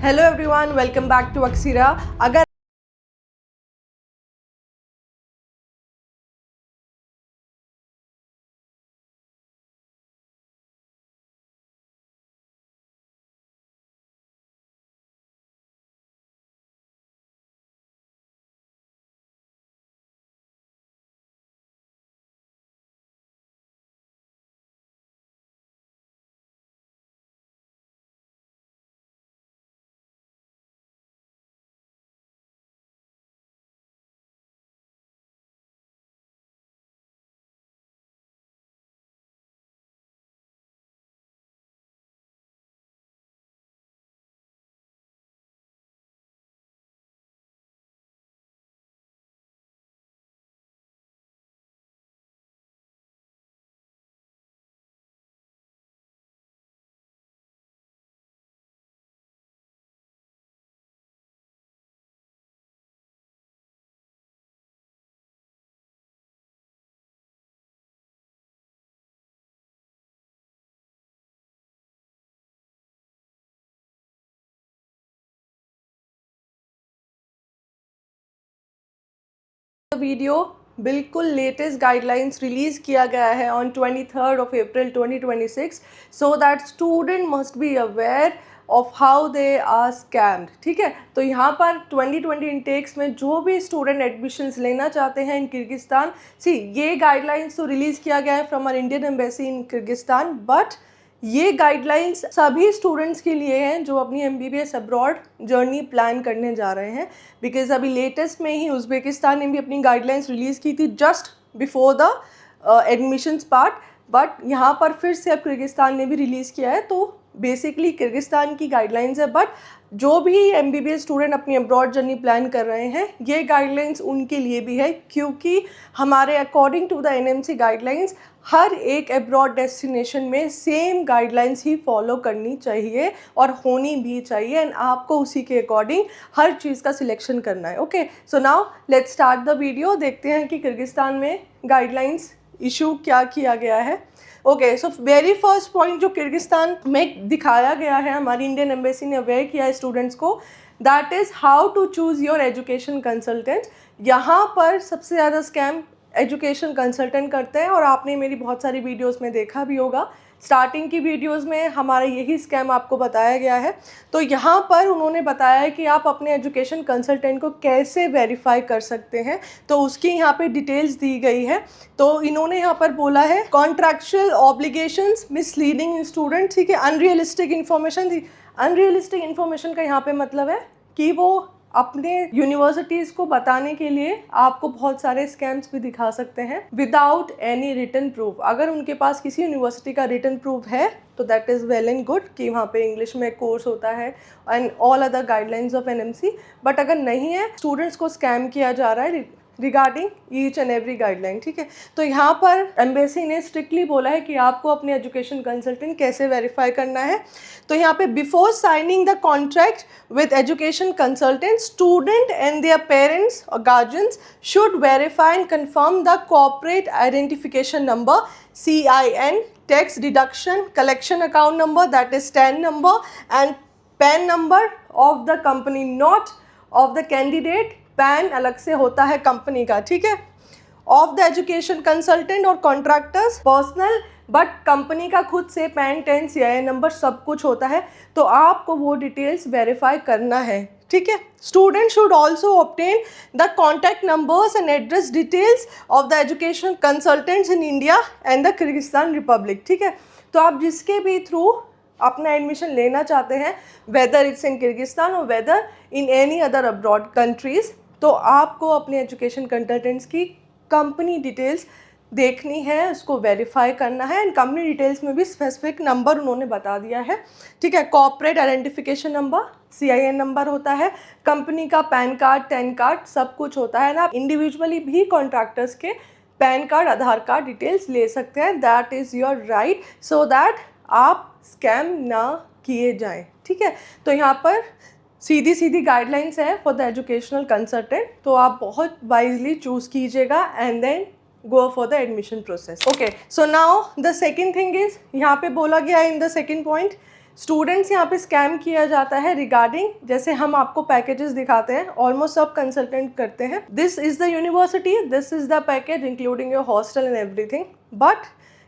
Hello everyone, welcome back to अक्सीरा। अगर video बिल्कुल लेटेस्ट गाइडलाइंस रिलीज़ किया गया है on 23rd of April 2026, so that student must be aware of how they are scammed. ठीक है, तो यहाँ पर 2020 इनटेक्स में जो भी स्टूडेंट एडमिशन्स लेना चाहते हैं इन किर्गिस्तान, ये गाइडलाइंस तो रिलीज़ किया गया है from our Indian embassy in Kyrgyzstan, but ये गाइडलाइंस सभी स्टूडेंट्स के लिए हैं जो अपनी MBBS अब्रॉड जर्नी प्लान करने जा रहे हैं। बिकॉज अभी लेटेस्ट में ही उज़्बेकिस्तान ने भी अपनी गाइडलाइंस रिलीज़ की थी just before the admissions part, but यहाँ पर फिर से अब किर्गिस्तान ने भी रिलीज़ किया है। तो बेसिकली किर्गिस्तान की गाइडलाइंस है, बट जो भी MBBS स्टूडेंट अपनी अब्रॉड जर्नी प्लान कर रहे हैं ये गाइडलाइंस उनके लिए भी है, क्योंकि हमारे according to the NMC guidelines हर एक अब्रॉड डेस्टिनेशन में सेम गाइडलाइंस ही फॉलो करनी चाहिए और होनी भी चाहिए, एंड आपको उसी के अकॉर्डिंग हर चीज़ का सिलेक्शन करना है। Okay, so now let's start the video. देखते हैं कि किर्गिस्तान में गाइडलाइंस इशू क्या किया गया है। Okay, so very first point जो किर्गिस्तान में दिखाया गया है, हमारी इंडियन एम्बेसी ने अवेयर किया है स्टूडेंट्स को, that is how to choose your education consultant. यहाँ पर सबसे ज़्यादा स्कैम एजुकेशन कंसल्टेंट करते हैं, और आपने मेरी बहुत सारी वीडियोस में देखा भी होगा। स्टार्टिंग की वीडियोस में हमारा यही स्कैम आपको बताया गया है। तो यहाँ पर उन्होंने बताया है कि आप अपने एजुकेशन कंसल्टेंट को कैसे वेरीफाई कर सकते हैं, तो उसकी यहाँ पे डिटेल्स दी गई है। तो इन्होंने यहाँ पर बोला है कॉन्ट्रैक्चुअल ऑब्लिगेशंस मिसलीडिंग स्टूडेंट। ठीक है, अनरियलिस्टिक इन्फॉर्मेशन थी। अनरियलिस्टिक इन्फॉर्मेशन का यहाँ पे मतलब है कि वो अपने यूनिवर्सिटीज़ को बताने के लिए आपको बहुत सारे स्कैम्स भी दिखा सकते हैं विदाउट एनी रिटन प्रूफ। अगर उनके पास किसी यूनिवर्सिटी का रिटन प्रूफ है तो that is well and good कि वहाँ पे इंग्लिश में कोर्स होता है and all other guidelines of NMC, but अगर नहीं है, स्टूडेंट्स को स्कैम किया जा रहा है regarding each and every guideline. ठीक है, तो यहाँ पर एम्बेसी ने स्ट्रिक्टली बोला है कि आपको अपने एजुकेशन कंसल्टेंट कैसे वेरीफाई करना है। तो यहाँ पे before signing the contract with education consultant, student and their parents और guardians should verify and confirm the corporate identification number CIN, tax deduction collection account number that is TAN number, and PAN number of the company, not of the candidate. PAN अलग से होता है company का। ठीक है, of the education consultant और contractors personal, but company का खुद से पैन, TAN, CIN नंबर सब कुछ होता है, तो आपको वो डिटेल्स वेरीफाई करना है। ठीक है, student should also obtain the contact numbers and address details of the education consultants in India and the Kyrgyzstan Republic. ठीक है, तो आप जिसके भी थ्रू अपना एडमिशन लेना चाहते हैं, वेदर इट्स इन किर्गिस्तान और whether in any other abroad countries, तो आपको अपने एजुकेशन कंसल्टेंट्स की कंपनी डिटेल्स देखनी है, उसको वेरीफाई करना है, एंड कंपनी डिटेल्स में भी स्पेसिफिक नंबर उन्होंने बता दिया है। ठीक है, corporate identification number CIN number होता है, कंपनी का पैन कार्ड, TAN कार्ड सब कुछ होता है ना। आप इंडिविजुअली भी कॉन्ट्रैक्टर्स के PAN card, Aadhaar card details ले सकते हैं, that is your right, so that आप स्कैम ना किए जाएं। ठीक है, तो यहाँ पर सीधी सीधी गाइडलाइंस है फॉर द एजुकेशनल कंसल्टेंट, तो आप बहुत वाइजली चूज़ कीजिएगा and then go for the admission process. Okay, so now the second thing is, यहाँ पे बोला गया है in the second point students यहाँ पे स्कैम किया जाता है रिगार्डिंग, जैसे हम आपको पैकेजेस दिखाते हैं, ऑलमोस्ट सब कंसल्टेंट करते हैं, this is the university, this is the package including your hostel and everything. But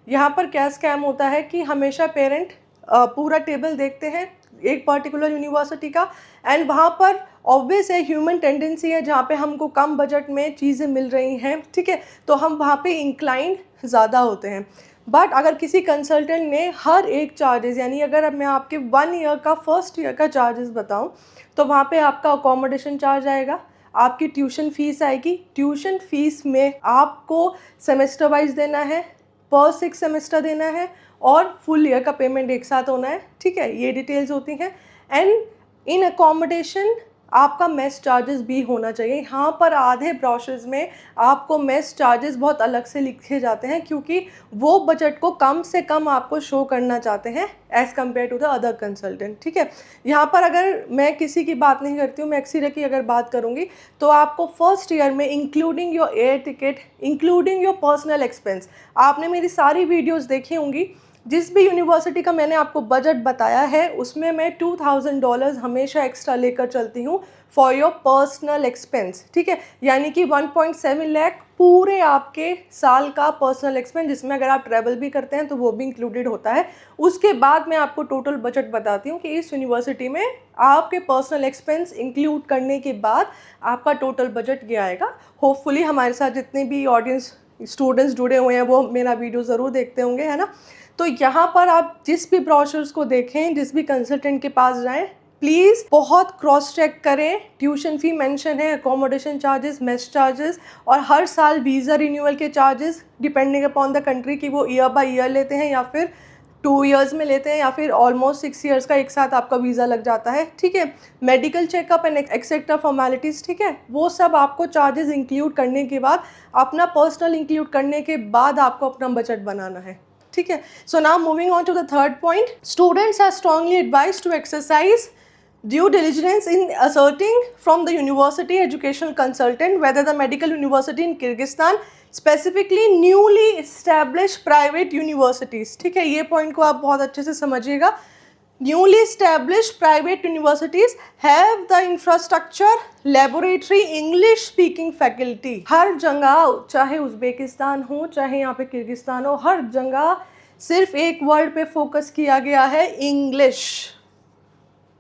यहाँ पर क्या स्कैम होता है कि हमेशा पेरेंट पूरा टेबल देखते हैं एक पर्टिकुलर यूनिवर्सिटी का, एंड वहाँ पर ऑब्वियस है ह्यूमन टेंडेंसी है, जहाँ पे हमको कम बजट में चीज़ें मिल रही हैं, ठीक है, तो हम वहाँ पे इंक्लाइंड ज़्यादा होते हैं। बट अगर किसी कंसल्टेंट ने हर एक चार्जेस, यानी अगर अब मैं आपके 1 ईयर का फर्स्ट ईयर का चार्जेस बताऊं, तो वहाँ पे आपका अकोमोडेशन चार्ज आएगा, आपकी ट्यूशन फ़ीस आएगी, ट्यूशन फ़ीस में आपको सेमेस्टर वाइज देना है, पर 6 सेमेस्टर देना है, और फुल ईयर का पेमेंट एक साथ होना है, ठीक है, ये डिटेल्स होती हैं। एंड इन अकोमोडेशन आपका मेस चार्जेस भी होना चाहिए। यहाँ पर आधे ब्रोशर्स में आपको मेस चार्जेस बहुत अलग से लिखे जाते हैं, क्योंकि वो बजट को कम से कम आपको शो करना चाहते हैं as compare to the other consultant, ठीक है। यहाँ पर अगर मैं किसी की बात नहीं करती हूँ, मैं एक्सीरा की अगर बात करूँगी, तो आपको फर्स्ट ईयर में including your air ticket, including your personal expense, आपने मेरी सारी वीडियोज़ देखी होंगी, जिस भी यूनिवर्सिटी का मैंने आपको बजट बताया है उसमें मैं $2000 हमेशा एक्स्ट्रा लेकर चलती हूँ फॉर योर पर्सनल एक्सपेंस, ठीक है, यानी कि 1.7 लाख पूरे आपके साल का पर्सनल एक्सपेंस, जिसमें अगर आप ट्रैवल भी करते हैं तो वो भी इंक्लूडेड होता है। उसके बाद मैं आपको टोटल बजट बताती हूँ कि इस यूनिवर्सिटी में आपके पर्सनल एक्सपेंस इंक्लूड करने के बाद आपका टोटल बजट ये आएगा। होपफुली हमारे साथ जितने भी ऑडियंस स्टूडेंट्स जुड़े हुए हैं वो मेरा वीडियो ज़रूर देखते होंगे, है ना। तो यहाँ पर आप जिस भी ब्रोशर्स को देखें, जिस भी कंसल्टेंट के पास जाएं, प्लीज़ बहुत क्रॉस चेक करें, ट्यूशन फ़ी मेंशन है, अकोमोडेशन चार्जेस, मेस चार्जेस, और हर साल वीज़ा रिन्यूअल के charges depending upon the country की वो ईयर बाय ईयर लेते हैं, या फिर 2 ईयर्स में लेते हैं, या फिर ऑलमोस्ट 6 ईयर्स का एक साथ आपका वीज़ा लग जाता है, ठीक है। Medical checkup and etcetera formalities, ठीक है, वो सब आपको चार्जेस इंक्लूड करने के बाद, अपना पर्सनल इंक्लूड करने के बाद आपको अपना बजट बनाना है, ठीक है। So now moving on to the third point, students are strongly advised to exercise due diligence in asserting from the university educational consultant whether the medical university in Kyrgyzstan, specifically newly established private universities, ठीक है, ये point को आप बहुत अच्छे से समझिएगा। Newly established private universities have the infrastructure, laboratory, English speaking faculty। हर जगह, चाहे उज़्बेकिस्तान हो, चाहे यहाँ पे किर्गिस्तान हो, हर जगह सिर्फ एक वर्ड पे फोकस किया गया है, इंग्लिश।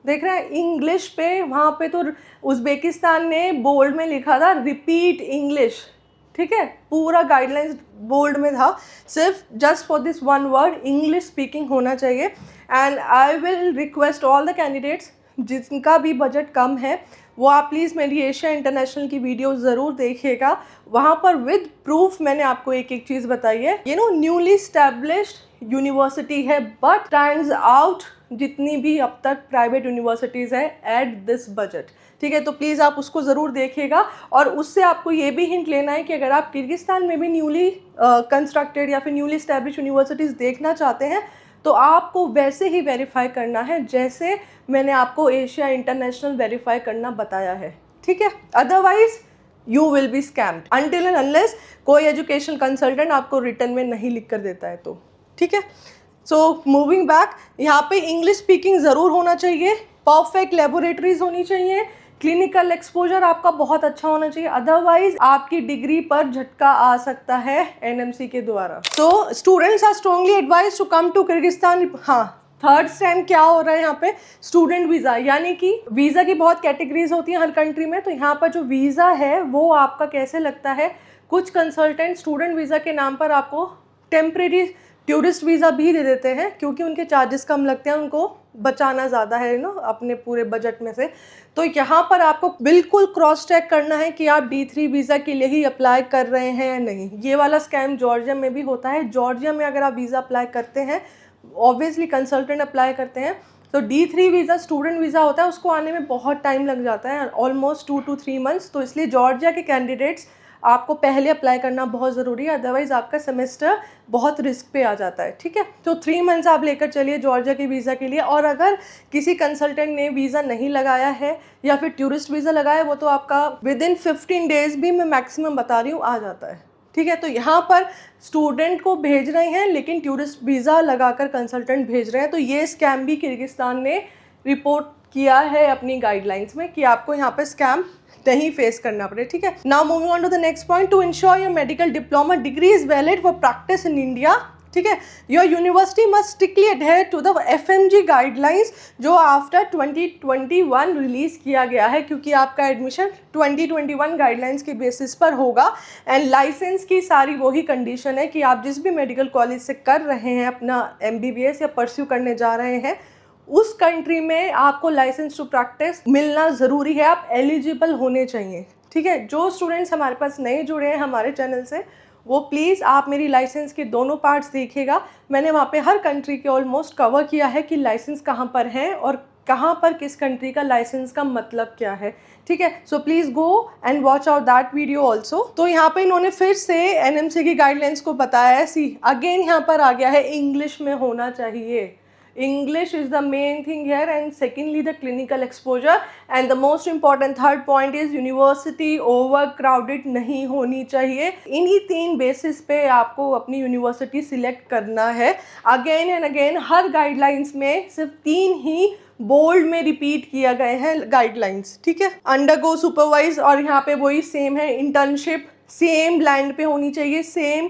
देख रहे हैं इंग्लिश पे, वहाँ पे तो उज़्बेकिस्तान ने बोल्ड में लिखा था रिपीट इंग्लिश, ठीक है, पूरा गाइडलाइंस बोल्ड में था, सिर्फ just for this one word English speaking होना चाहिए। And I will request all the candidates जिनका भी बजट कम है वो आप प्लीज़ मेरी एशिया इंटरनेशनल की वीडियो ज़रूर देखिएगा, वहाँ पर विद प्रूफ मैंने आपको एक एक चीज़ बताई है। You know newly established university है, बट स्टैंड्स आउट जितनी भी अब तक प्राइवेट यूनिवर्सिटीज़ है एट दिस बजट, ठीक है, तो प्लीज़ आप उसको ज़रूर देखिएगा। और उससे आपको ये भी हिंट लेना है कि अगर आप किर्गिस्तान में भी न्यूली कंस्ट्रक्टेड या फिर न्यूली इस्टेब्लिश यूनिवर्सिटीज़ देखना चाहते हैं तो आपको वैसे ही वेरीफाई करना है जैसे मैंने आपको एशिया इंटरनेशनल वेरीफाई करना बताया है, ठीक है, otherwise you will be scammed until and unless कोई एजुकेशन कंसल्टेंट आपको रिटर्न में नहीं लिख कर देता है तो, ठीक है। सो मूविंग बैक, यहाँ पे इंग्लिश स्पीकिंग ज़रूर होना चाहिए, परफेक्ट लेबोरेटरीज होनी चाहिए, क्लिनिकल एक्सपोजर आपका बहुत अच्छा होना चाहिए, अदरवाइज आपकी डिग्री पर झटका आ सकता है एनएमसी के द्वारा। So students are strongly advised to come to Kyrgyzstan. हाँ, थर्ड स्टैम्प क्या हो रहा है यहाँ पे, स्टूडेंट वीज़ा, यानी कि वीज़ा की बहुत कैटेगरीज होती हैं हर कंट्री में, तो यहाँ पर जो वीज़ा है वो आपका कैसे लगता है, कुछ कंसल्टेंट स्टूडेंट वीज़ा के नाम पर आपको टेम्परेरी टूरिस्ट वीज़ा भी दे देते हैं, क्योंकि उनके चार्जेस कम लगते हैं, उनको बचाना ज़्यादा है ना अपने पूरे बजट में से। तो यहाँ पर आपको बिल्कुल क्रॉस चेक करना है कि आप D3 वीज़ा के लिए ही अप्लाई कर रहे हैं या नहीं। ये वाला स्कैम जॉर्जिया में भी होता है। जॉर्जिया में अगर आप वीज़ा अप्लाई करते हैं, ऑब्वियसली कंसल्टेंट अप्लाई करते हैं, तो D3 वीज़ा स्टूडेंट वीज़ा होता है, उसको आने में बहुत टाइम लग जाता है, ऑलमोस्ट 2 to 3 मंथ्स। तो इसलिए जॉर्जिया के कैंडिडेट्स आपको पहले अप्लाई करना बहुत ज़रूरी है, अदरवाइज़ आपका सेमेस्टर बहुत रिस्क पे आ जाता है, ठीक है। तो 3 मंथ्स आप लेकर चलिए जॉर्जिया के वीज़ा के लिए। और अगर किसी कंसल्टेंट ने वीज़ा नहीं लगाया है या फिर टूरिस्ट वीज़ा लगाया है, वो तो आपका विद इन 15 डेज़ भी, मैं मैक्सिमम बता रही हूँ, आ जाता है, ठीक है। तो यहाँ पर स्टूडेंट को भेज रहे हैं लेकिन टूरिस्ट वीज़ा लगाकर कंसल्टेंट भेज रहे हैं। तो ये स्कैम भी किर्गिस्तान ने रिपोर्ट किया है अपनी गाइडलाइंस में कि आपको यहाँ पे स्कैम नहीं फेस करना पड़े, ठीक है। Now moving on to the next point, to ensure your medical diploma degree is valid for practice in India, ठीक है। Your university must strictly adhere to the FMG guidelines जो आफ्टर 2021 रिलीज़ किया गया है, क्योंकि आपका एडमिशन 2021 गाइडलाइंस के basis पर होगा। एंड लाइसेंस की सारी वही कंडीशन है कि आप जिस भी मेडिकल कॉलेज से कर रहे हैं अपना MBBS या परस्यू करने जा रहे हैं, उस कंट्री में आपको लाइसेंस टू प्रैक्टिस मिलना ज़रूरी है, आप एलिजिबल होने चाहिए, ठीक है। जो स्टूडेंट्स हमारे पास नए जुड़े हैं हमारे चैनल से, वो प्लीज़ आप मेरी लाइसेंस के दोनों पार्ट्स देखिएगा। मैंने वहाँ पे हर कंट्री के ऑलमोस्ट कवर किया है कि लाइसेंस कहाँ पर है और कहाँ पर किस कंट्री का लाइसेंस का मतलब क्या है, ठीक है। So please go and watch out that video also. तो यहाँ पे इन्होंने फिर से NMC की गाइडलाइंस को बताया है। सी अगेन यहाँ पर आ गया है इंग्लिश में होना चाहिए। English is the main thing here, and secondly the clinical exposure, and the most important third point is university overcrowded नहीं होनी चाहिए। इन्हीं 3 बेसिस पे आपको अपनी यूनिवर्सिटी सिलेक्ट करना है। Again and again her guidelines में सिर्फ 3 ही बोल्ड में रिपीट किया गए हैं गाइडलाइंस, ठीक है। अंडरगो सुपरवाइज, और यहाँ पे वही सेम है। इंटर्नशिप सेम लैंड पे होनी चाहिए, सेम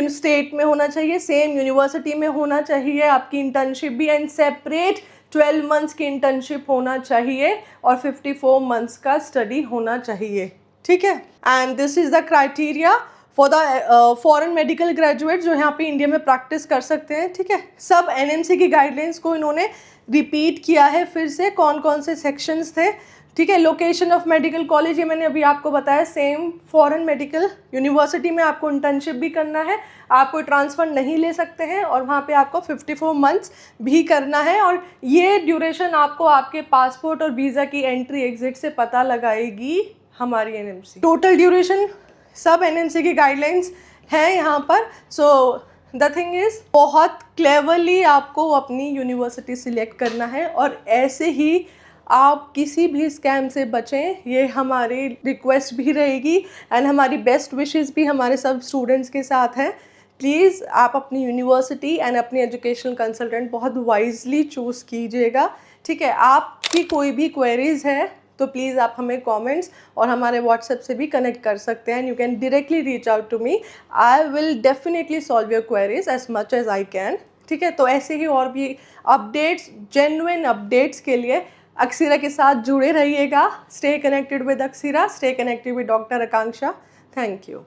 स्टेट में होना चाहिए, सेम यूनिवर्सिटी में होना चाहिए आपकी इंटर्नशिप भी, एंड सेपरेट 12 मंथ्स की इंटर्नशिप होना चाहिए और 54 मंथ्स का स्टडी होना चाहिए, ठीक है। And this is the criteria for the foreign medical graduate जो यहाँ पे इंडिया में प्रैक्टिस कर सकते हैं, ठीक है। सब NMC की गाइडलाइंस को इन्होंने रिपीट किया है फिर से, कौन कौन से सेक्शंस थे, ठीक है। लोकेशन ऑफ मेडिकल कॉलेज ये मैंने अभी आपको बताया, सेम फॉरेन मेडिकल यूनिवर्सिटी में आपको इंटर्नशिप भी करना है, आप कोई ट्रांसफ़र नहीं ले सकते हैं, और वहाँ पे आपको 54 मंथ्स भी करना है। और ये ड्यूरेशन आपको आपके पासपोर्ट और वीज़ा की एंट्री एग्जिट से पता लगाएगी हमारी NMC। टोटल ड्यूरेशन सब NMC की गाइडलाइंस है यहाँ पर। सो द थिंग इज़ बहुत क्लेवरली आपको अपनी यूनिवर्सिटी सिलेक्ट करना है, और ऐसे ही आप किसी भी स्कैम से बचें, ये हमारी रिक्वेस्ट भी रहेगी एंड हमारी बेस्ट विशेस भी हमारे सब स्टूडेंट्स के साथ हैं। प्लीज़ आप अपनी यूनिवर्सिटी एंड अपनी एजुकेशनल कंसल्टेंट बहुत वाइजली चूज़ कीजिएगा, ठीक है। आपकी कोई भी क्वेरीज़ है तो प्लीज़ आप हमें कमेंट्स और हमारे व्हाट्सएप से भी कनेक्ट कर सकते हैं। You can directly reach out to me, I will definitely solve your queries as much as I can, ठीक है। तो ऐसे ही और भी अपडेट्स, जेन्युइन अपडेट्स के लिए अक्सिरा के साथ जुड़े रहिएगा। स्टे कनेक्टेड विद अक्सिरा, stay connected with doctor Aakanksha. Thank you.